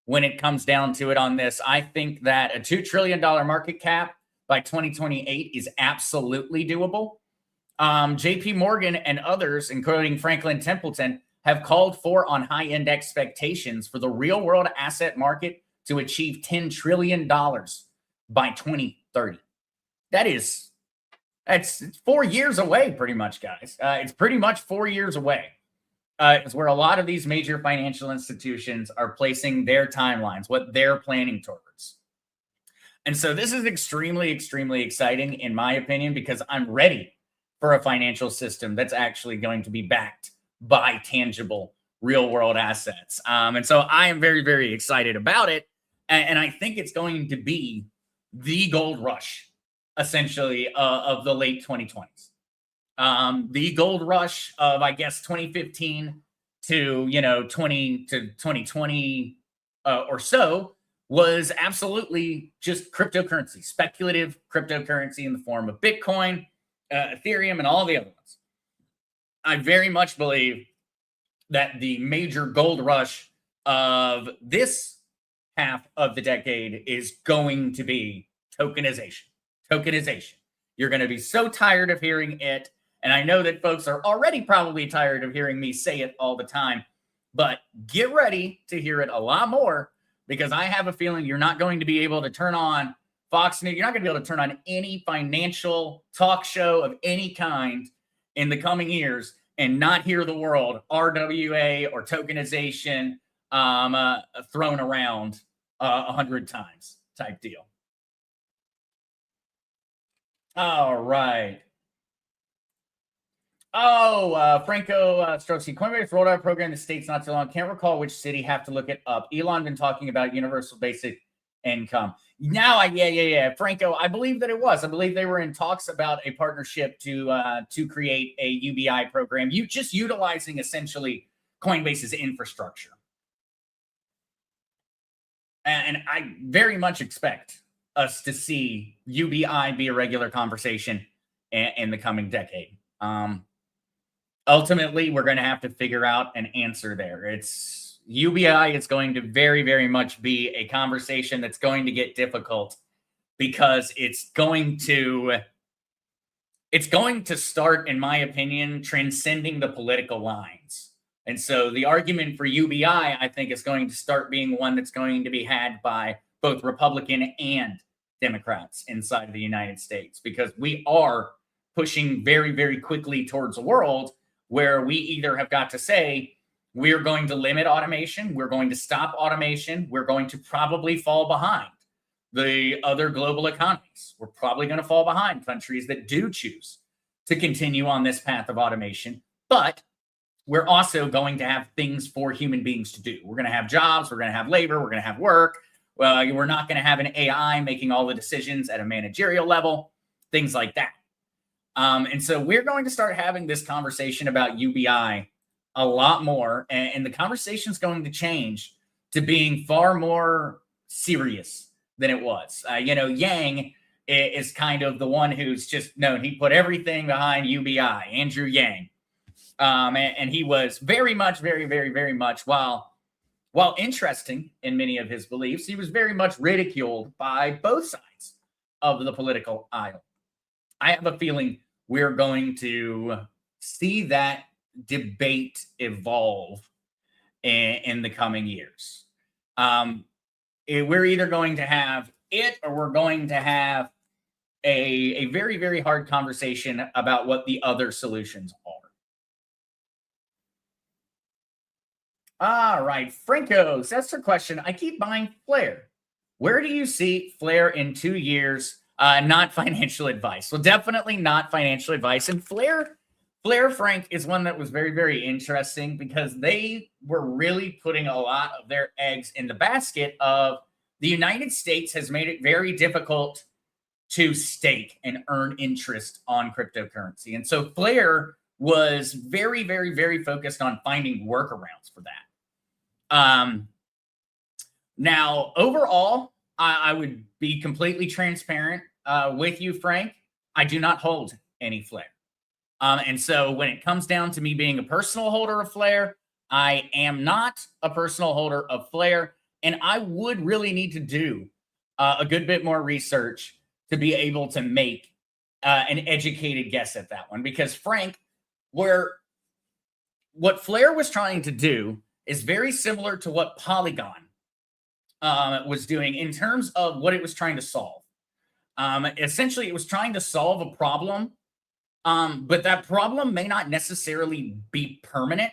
when it comes down to it on this. I think that a $2 trillion market cap by 2028 is absolutely doable. JP Morgan and others, including Franklin Templeton, have called for on high-end expectations for the real-world asset market to achieve $10 trillion by 2030. It's 4 years away, pretty much, guys. It's pretty much 4 years away. Is where a lot of these major financial institutions are placing their timelines, what they're planning towards. And so this is extremely, extremely exciting, in my opinion, because I'm ready for a financial system that's actually going to be backed by tangible real-world assets. And so I am very, very excited about it. And I think it's going to be the gold rush, essentially, of the late 2020s. The gold rush of, I guess, 2015 to 2020 or so was absolutely just cryptocurrency, speculative cryptocurrency in the form of Bitcoin, Ethereum, and all the other ones. I very much believe that the major gold rush of this half of the decade is going to be tokenization. Tokenization. You're going to be so tired of hearing it. And I know that folks are already probably tired of hearing me say it all the time, but get ready to hear it a lot more, because I have a feeling you're not going to be able to turn on Fox News. You're not going to be able to turn on any financial talk show of any kind in the coming years and not hear the word RWA or tokenization thrown around 100 times type deal. All right. Franco Strokesy, Coinbase rolled out a program in the States not too long. Can't recall which city. Have to look it up. Elon been talking about universal basic income. Now, yeah. Franco, I believe that it was. I believe they were in talks about a partnership to create a UBI program. You just utilizing essentially Coinbase's infrastructure. And I very much expect us to see UBI be a regular conversation in the coming decade. Ultimately, we're going to have to figure out an answer there. It's UBI is going to very, very much be a conversation that's going to get difficult, because it's going to start, in my opinion, transcending the political lines. And so the argument for UBI, I think, is going to start being one that's going to be had by both Republican and Democrats inside of the United States, because we are pushing very, very quickly towards a world where we either have got to say, we're going to limit automation, we're going to stop automation, we're going to probably fall behind the other global economies. We're probably going to fall behind countries that do choose to continue on this path of automation. But we're also going to have things for human beings to do. We're going to have jobs, we're going to have labor, we're going to have work. Well, we're not going to have an AI making all the decisions at a managerial level, things like that. And so we're going to start having this conversation about UBI a lot more, and the conversation is going to change to being far more serious than it was. Yang is kind of the one who's just known. He put everything behind UBI, Andrew Yang. And he was very much, while interesting in many of his beliefs, he was very much ridiculed by both sides of the political aisle. I have a feeling we're going to see that debate evolve in the coming years. We're either going to have it, or we're going to have a very, very hard conversation about what the other solutions are. All right, Franco, that's the question. I keep buying Flare. Where do you see Flare in 2 years? Not financial advice. Well, definitely not financial advice. And Flare, Frank, is one that was very, very interesting, because they were really putting a lot of their eggs in the basket of the United States has made it very difficult to stake and earn interest on cryptocurrency. And so Flare was very, very, very focused on finding workarounds for that. Now, overall, I would be completely transparent with you, Frank. I do not hold any Flare. And so when it comes down to me being a personal holder of Flare, I am not a personal holder of Flare. And I would really need to do a good bit more research to be able to make an educated guess at that one. Because, Frank, what Flare was trying to do is very similar to what Polygon was doing in terms of what it was trying to solve. Essentially, it was trying to solve a problem, but that problem may not necessarily be permanent.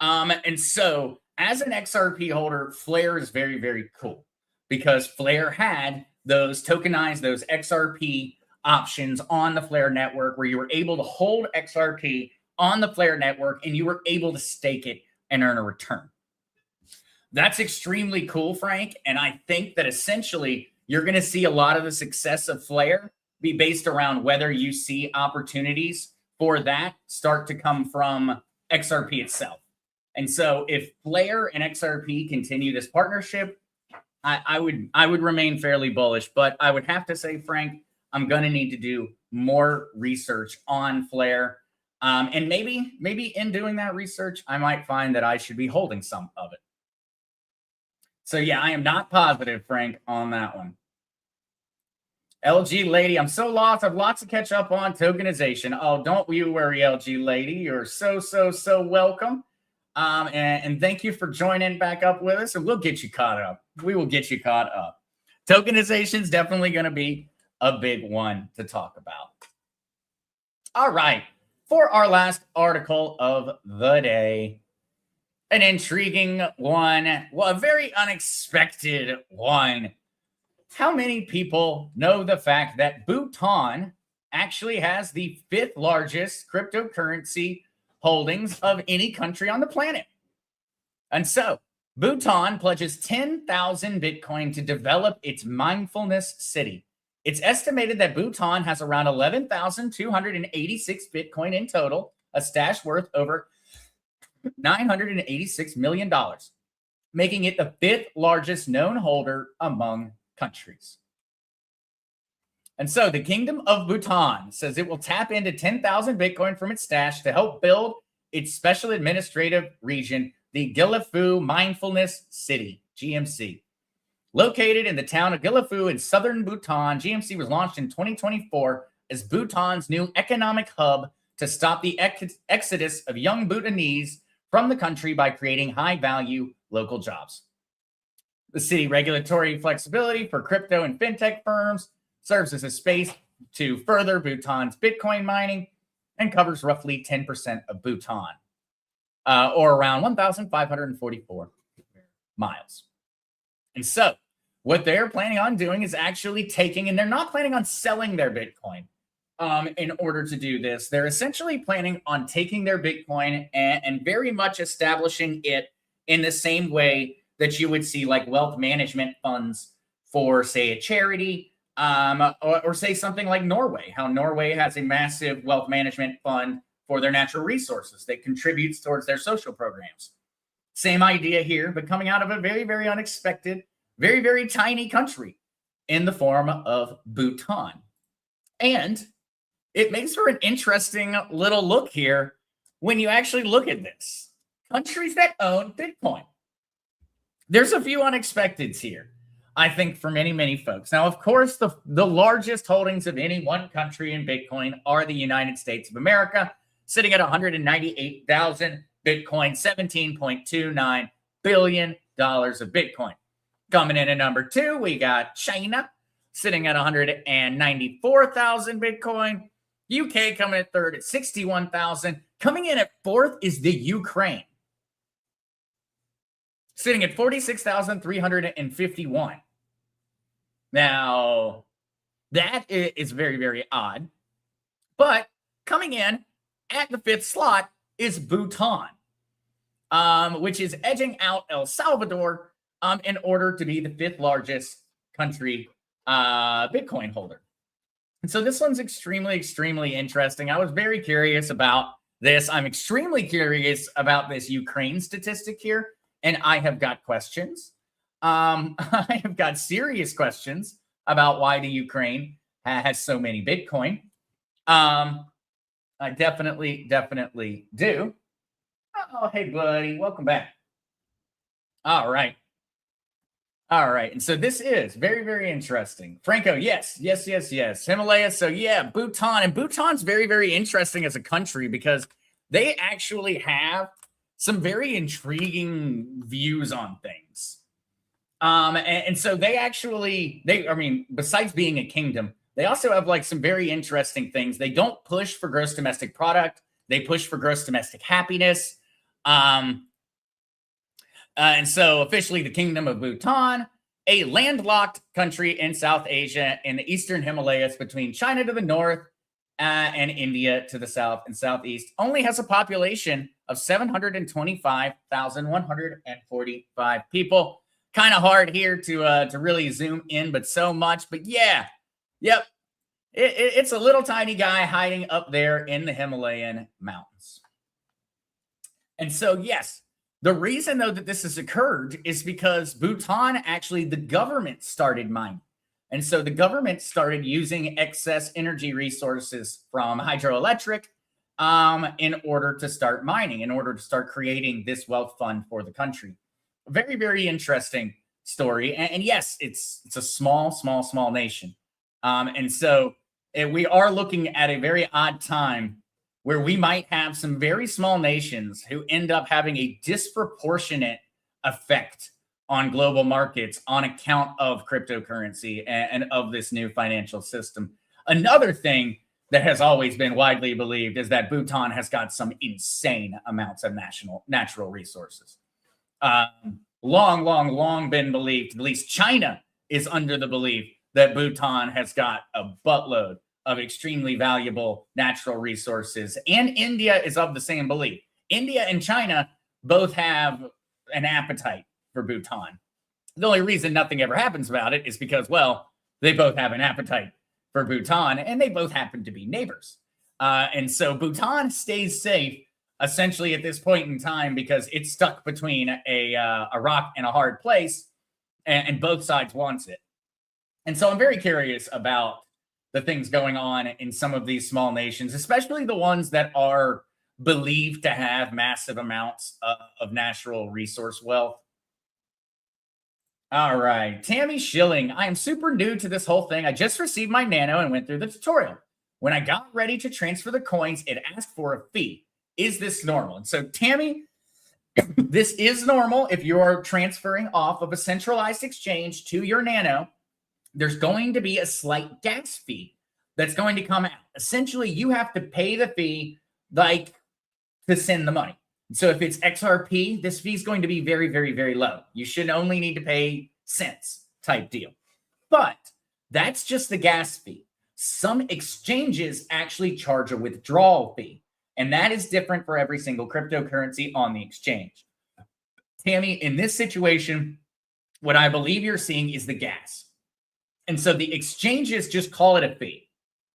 And so as an XRP holder, Flare is very, very cool, because Flare had those tokenized, those XRP options on the Flare network, where you were able to hold XRP on the Flare network and you were able to stake it and earn a return. That's extremely cool, Frank. And I think that essentially you're going to see a lot of the success of Flare be based around whether you see opportunities for that start to come from XRP itself. And so if Flare and XRP continue this partnership, I would remain fairly bullish, but I would have to say, Frank, I'm going to need to do more research on Flare. And maybe in doing that research, I might find that I should be holding some of it. So yeah, I am not positive, Frank, on that one. LG Lady, I'm so lost. I've lots to catch up on. Tokenization. Oh, don't you worry, LG Lady. You're so welcome. And thank you for joining back up with us, and we'll get you caught up. We will get you caught up. Tokenization is definitely going to be a big one to talk about. All right. For our last article of the day, an intriguing one, well, a very unexpected one. How many people know the fact that Bhutan actually has the 5th largest cryptocurrency holdings of any country on the planet? And so Bhutan pledges 10,000 Bitcoin to develop its mindfulness city. It's estimated that Bhutan has around 11,286 Bitcoin in total, a stash worth over $986 million, making it the 5th largest known holder among countries. And so the Kingdom of Bhutan says it will tap into 10,000 Bitcoin from its stash to help build its special administrative region, the Gilaphu Mindfulness City, GMC. Located in the town of Gilaphu in southern Bhutan, GMC was launched in 2024 as Bhutan's new economic hub to stop the exodus of young Bhutanese from the country by creating high-value local jobs. The city regulatory flexibility for crypto and fintech firms serves as a space to further Bhutan's Bitcoin mining and covers roughly 10% of Bhutan, or around 1,544 miles. And so what they're planning on doing is actually taking, and they're not planning on selling their Bitcoin in order to do this. They're essentially planning on taking their Bitcoin and very much establishing it in the same way that you would see like wealth management funds for, say, a charity, or say something like Norway, how Norway has a massive wealth management fund for their natural resources that contributes towards their social programs. Same idea here, but coming out of a very, very unexpected, very, very tiny country in the form of Bhutan. And it makes for an interesting little look here when you actually look at this. Countries that own Bitcoin. There's a few unexpecteds here, I think, for many, many folks. Now, of course, the largest holdings of any one country in Bitcoin are the United States of America, sitting at 198,000 Bitcoin, $17.29 billion of Bitcoin. Coming in at number 2, we got China, sitting at 194,000 Bitcoin. UK coming at 3rd at 61,000. Coming in at 4th is the Ukraine, sitting at 46,351. Now, that is very, very odd. But coming in at the 5th slot is Bhutan, which is edging out El Salvador in order to be the 5th largest country Bitcoin holder. And so this one's extremely, extremely interesting. I was very curious about this. I'm extremely curious about this Ukraine statistic here. And I have got questions. I have got serious questions about why the Ukraine has so many Bitcoin. I definitely do. Oh, hey, buddy. Welcome back. All right. And so this is very, very interesting. Franco, yes. Himalaya. So yeah, Bhutan. And Bhutan's very, very interesting as a country because they actually have some very intriguing views on things. And so besides being a kingdom, they also have like some very interesting things. They don't push for gross domestic product. They push for gross domestic happiness. And so officially the Kingdom of Bhutan, a landlocked country in South Asia in the eastern Himalayas between China to the north and India to the south and southeast, only has a population of 725,145 people. Kind of hard here to really zoom in, but so much. But yeah, yep, it's a little tiny guy hiding up there in the Himalayan mountains. And so, yes, The reason, though, that this has occurred is because Bhutan, actually, the government started mining. And so the government started using excess energy resources from hydroelectric in order to start mining, in order to start creating this wealth fund for the country. Very, very interesting story. And yes, it's a small nation. And so we are looking at a very odd time where we might have some very small nations who end up having a disproportionate effect on global markets on account of cryptocurrency and of this new financial system. Another thing that has always been widely believed is that Bhutan has got some insane amounts of natural resources. Long been believed, at least China is under the belief that Bhutan has got a buttload of extremely valuable natural resources. And India is of the same belief. India and China both have an appetite for Bhutan. The only reason nothing ever happens about it is because, well, they both have an appetite for Bhutan and they both happen to be neighbors. And so Bhutan stays safe essentially at this point in time because it's stuck between a rock and a hard place, and both sides wants it. And so I'm very curious about the things going on in some of these small nations, especially the ones that are believed to have massive amounts of natural resource wealth. All right, Tammy Schilling. I am super new to this whole thing. I just received my Nano and went through the tutorial. When I got ready to transfer the coins, it asked for a fee. Is this normal? And so, Tammy, this is normal if you're transferring off of a centralized exchange to your Nano. There's going to be a slight gas fee that's going to come out. Essentially, you have to pay the fee like to send the money. So if it's XRP, this fee is going to be very, very, very low. You should only need to pay cents type deal. But that's just the gas fee. Some exchanges actually charge a withdrawal fee, and that is different for every single cryptocurrency on the exchange. Tammy, in this situation, what I believe you're seeing is the gas. And so the exchanges just call it a fee.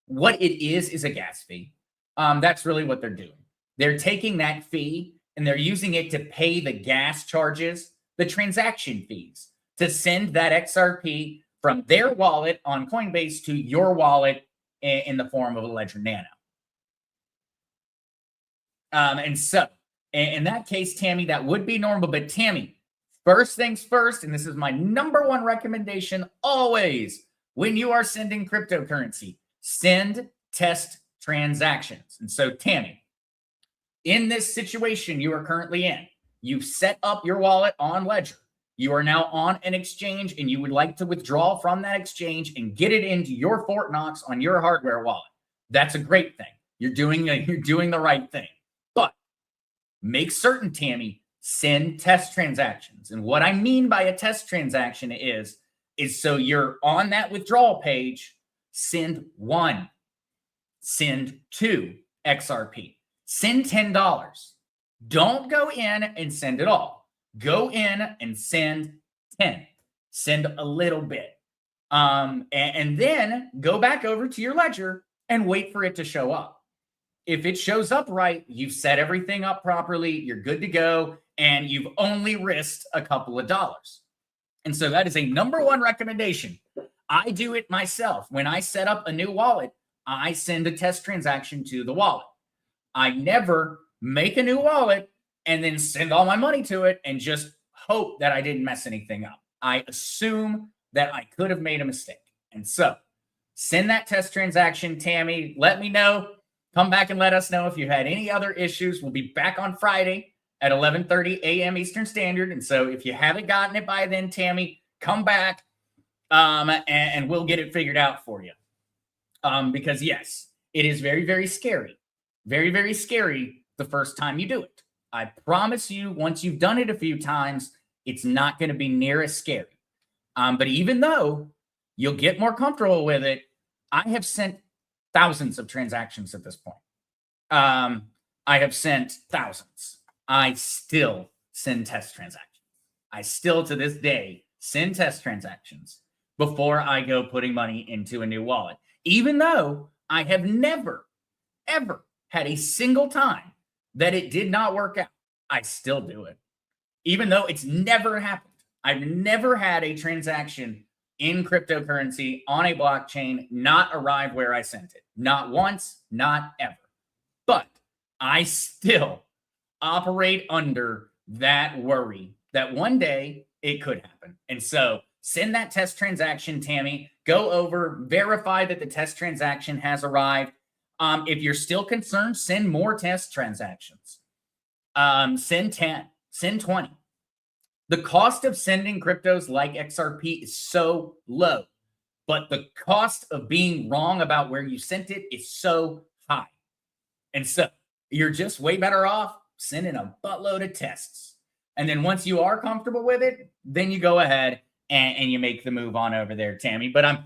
What it is a gas fee. That's really what they're doing. They're taking that fee and they're using it to pay the gas charges, the transaction fees, to send that XRP from their wallet on Coinbase to your wallet in the form of a Ledger Nano. And so in that case, Tammy, that would be normal. But Tammy, first things first, and this is my number one recommendation always when you are sending cryptocurrency, send test transactions. And so, Tammy, in this situation you are currently in, you've set up your wallet on Ledger. You are now on an exchange and you would like to withdraw from that exchange and get it into your Fort Knox on your hardware wallet. That's a great thing. You're doing the right thing. But make certain, Tammy, send test transactions. And what I mean by a test transaction is so you're on that withdrawal page, send 1, send 2 XRP, send $10. Don't go in and send it all. Go in and send 10. Send a little bit. And then go back over to your Ledger and wait for it to show up. If it shows up right, you've set everything up properly, you're good to go, and you've only risked a couple of dollars. And so that is a number one recommendation. I do it myself. When I set up a new wallet, I send a test transaction to the wallet. I never make a new wallet and then send all my money to it and just hope that I didn't mess anything up. I assume that I could have made a mistake. And so send that test transaction, Tammy. Let me know. Come back and let us know if you had any other issues. We'll be back on Friday at 11:30 a.m. Eastern Standard. And so if you haven't gotten it by then, Tammy, come back and we'll get it figured out for you. Because yes, it is very, very scary. Very, very scary the first time you do it. I promise you, once you've done it a few times, it's not going to be near as scary. But even though you'll get more comfortable with it, I have sent thousands of transactions at this point. I have sent thousands. I still send test transactions. I still, to this day, send test transactions before I go putting money into a new wallet. Even though I have never, ever had a single time that it did not work out, I still do it. even though it's never happened. I've never had a transaction in cryptocurrency on a blockchain not arrive where I sent it. Not once, not ever. But I still operate under that worry that one day it could happen. And so send that test transaction, Tammy. Go over, verify that the test transaction has arrived. If you're still concerned, send more test transactions. Send 10, send 20. The cost of sending cryptos like XRP is so low, but the cost of being wrong about where you sent it is so high. And so you're just way better off sending a buttload of tests. And then once you are comfortable with it, then you go ahead and you make the move on over there, Tammy. But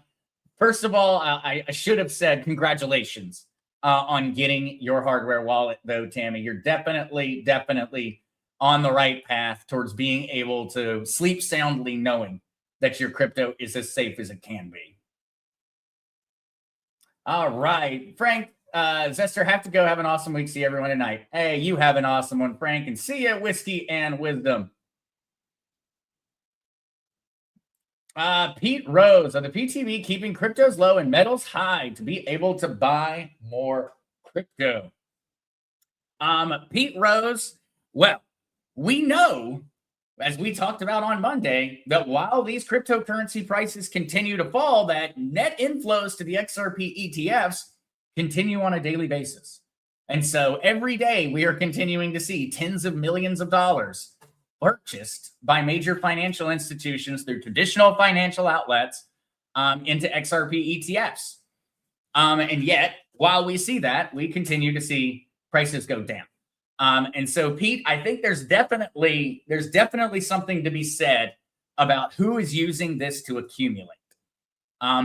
first of all, I should have said congratulations on getting your hardware wallet, though, Tammy. You're definitely on the right path towards being able to sleep soundly knowing that your crypto is as safe as it can be. All right, Frank, Zester, have to go. Have an awesome week. See everyone tonight. Hey, you have an awesome one, Frank, and see ya, whiskey and wisdom. Pete Rose, are the PTB keeping cryptos low and metals high to be able to buy more crypto? Pete Rose, well, we know, as we talked about on Monday, that while these cryptocurrency prices continue to fall, that net inflows to the XRP ETFs continue on a daily basis. And so every day we are continuing to see tens of millions of dollars purchased by major financial institutions through traditional financial outlets into XRP ETFs. And yet, while we see that, we continue to see prices go down. And so, Pete, I think there's definitely something to be said about who is using this to accumulate.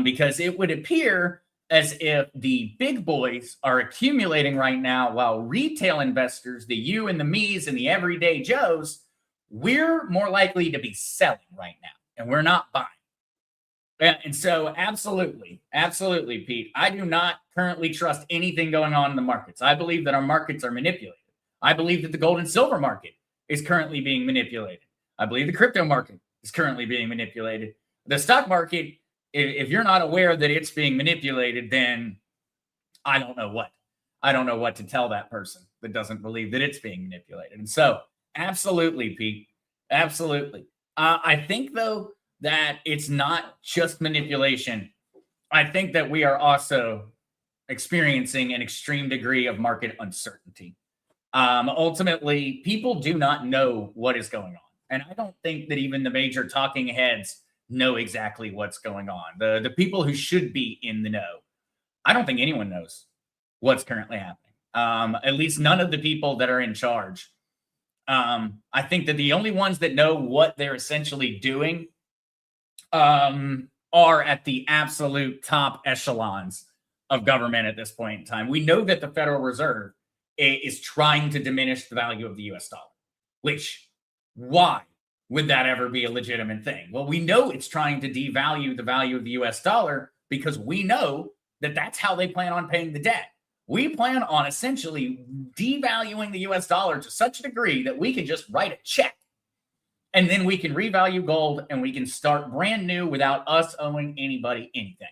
Because it would appear as if the big boys are accumulating right now, while retail investors, the you and the me's and the everyday Joes, we're more likely to be selling right now, and we're not buying. And so, absolutely, Pete, I do not currently trust anything going on in the markets. I believe that our markets are manipulated. I believe that the gold and silver market is currently being manipulated. I believe the crypto market is currently being manipulated. The stock market, if you're not aware that it's being manipulated, then I don't know what. I don't know what to tell that person that doesn't believe that it's being manipulated. And so, absolutely, Pete. Absolutely. I think, though, that it's not just manipulation. I think that we are also experiencing an extreme degree of market uncertainty. Ultimately, people do not know what is going on. And I don't think that even the major talking heads know exactly what's going on. The people who should be in the know, I don't think anyone knows what's currently happening. At least none of the people that are in charge. I think that the only ones that know what they're essentially doing are at the absolute top echelons of government at this point in time. We know that the Federal Reserve is trying to diminish the value of the US dollar, which, why would that ever be a legitimate thing? Well, we know it's trying to devalue the value of the US dollar because we know that that's how they plan on paying the debt. We plan on essentially devaluing the US dollar to such a degree that we can just write a check and then we can revalue gold and we can start brand new without us owing anybody anything.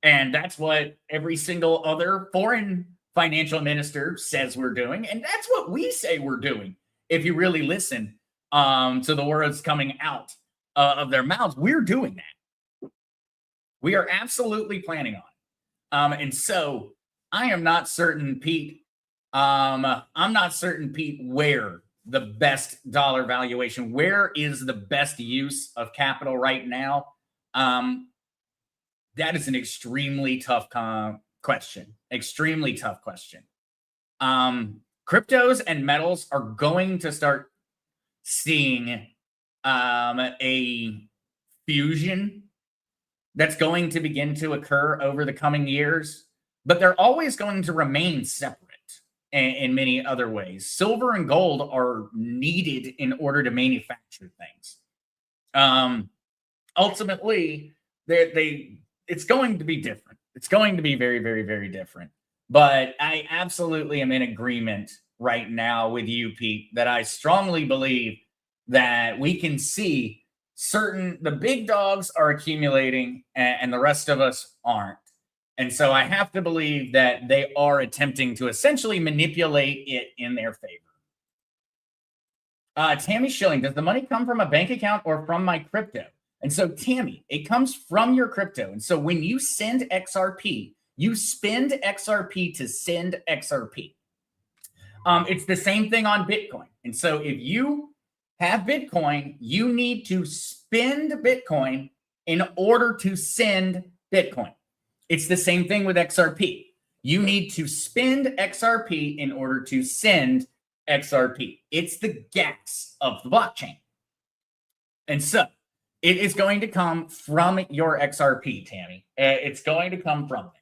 And that's what every single other foreign financial minister says we're doing. And that's what we say we're doing. If you really listen to the words coming out of their mouths, we're doing that. We are absolutely planning on it. And so I am not certain, Pete. I'm not certain, Pete, where the best dollar valuation, where is the best use of capital right now? That is an extremely tough question. Extremely tough question. Cryptos and metals are going to start seeing a fusion that's going to begin to occur over the coming years, but they're always going to remain separate in many other ways. Silver and gold are needed in order to manufacture things. Ultimately, it's going to be different. It's going to be very, very, very different. But I absolutely am in agreement right now with you, Pete, that I strongly believe that we can see the big dogs are accumulating and the rest of us aren't. And so I have to believe that they are attempting to essentially manipulate it in their favor. Tammy Schilling, does the money come from a bank account or from my crypto? And so, Tammy, it comes from your crypto. And so when you send XRP, you spend XRP to send XRP. It's the same thing on Bitcoin. And so if you have Bitcoin, you need to spend Bitcoin in order to send Bitcoin. It's the same thing with XRP. You need to spend XRP in order to send XRP. It's the gas of the blockchain. And so it is going to come from your XRP, Tammy. It's going to come from it.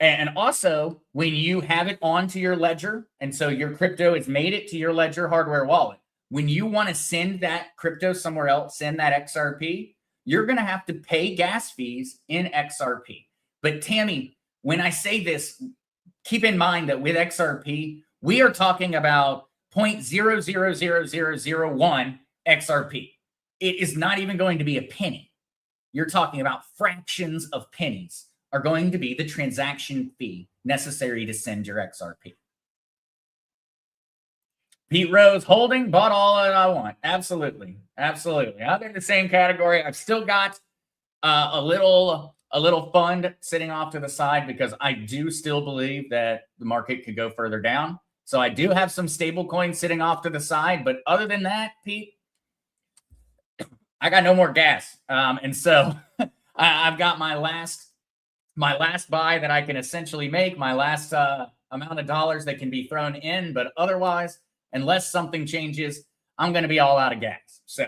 And also, when you have it onto your ledger, and so your crypto has made it to your ledger hardware wallet, when you want to send that crypto somewhere else, send that XRP, you're going to have to pay gas fees in XRP. But Tammy, when I say this, keep in mind that with XRP, we are talking about 0.000001 XRP. It is not even going to be a penny. You're talking about fractions of pennies are going to be the transaction fee necessary to send your XRP. Pete Rose, holding, bought all that I want. Absolutely. Absolutely. I'm in the same category. I've still got a little fund sitting off to the side because I do still believe that the market could go further down. So I do have some stable coins sitting off to the side. But other than that, Pete, I got no more gas. And so I've got my last buy that I can essentially make, my last amount of dollars that can be thrown in. But otherwise, unless something changes, I'm going to be all out of gas. So,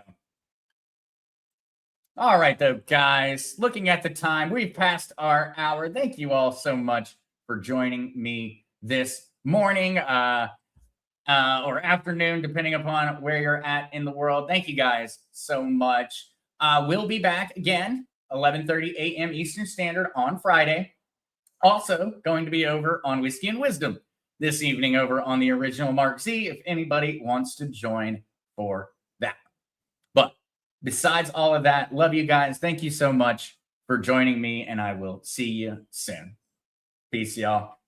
all right, though, guys, looking at the time, we've passed our hour. Thank you all so much for joining me this morning or afternoon, depending upon where you're at in the world. Thank you guys so much. We'll be back again, 11:30 a.m. Eastern Standard on Friday. Also going to be over on Whiskey and Wisdom this evening over on the original Mark Z, if anybody wants to join for that. But besides all of that, love you guys. Thank you so much for joining me, and I will see you soon. Peace, y'all.